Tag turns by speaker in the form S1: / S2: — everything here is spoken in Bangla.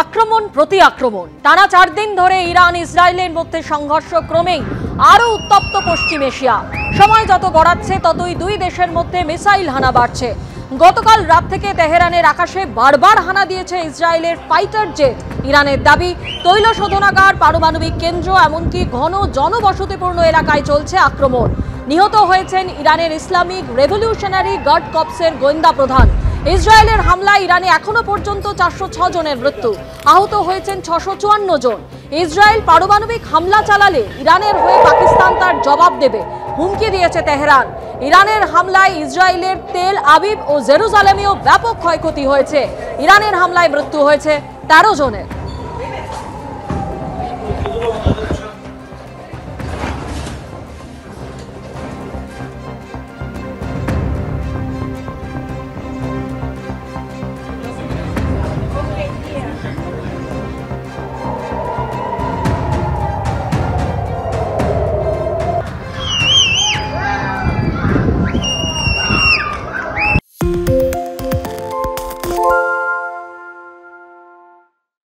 S1: আক্রমণ প্রতি আক্রমণ টানা 4 দিন ধরে ইরান ইসরায়েলের মধ্যে সংঘর্ষ ক্রমেই আরো উত্তপ্ত পশ্চিম এশিয়া। সময় যত গড়াচ্ছে ততই দুই দেশের মধ্যে মিসাইল হানা বাড়ছে। গতকাল রাত থেকে তেহরানের আকাশে বারবার হানা দিয়েছে ইসরায়েলের ফাইটার জেট। ইরানের দাবি, তৈল শোধনাগার, পারমাণবিক কেন্দ্র, এমনকি ঘন জনবসতিপূর্ণ এলাকায় চলছে আক্রমণ। নিহত হয়েছেন ইরানের ইসলামিক রেভলিউশনারি গার্ড কর্পসের গোয়েন্দা প্রধান। ইসরায়েলের হামলায় ইরানে এখনো পর্যন্ত 406 জনের মৃত্যু, আহত হয়েছেন 654 জন। ইসরায়েল পারমাণবিক হামলা চালালে ইরানের হয়ে পাকিস্তান তার জবাব দেবে, হুমকি দিয়েছে তেহরান। ইরানের হামলায় ইসরায়েলের তেল আবিব ও জেরুজালেমেও ব্যাপক ক্ষয়ক্ষতি হয়েছে। ইরানের হামলায় মৃত্যু হয়েছে 13 জনের।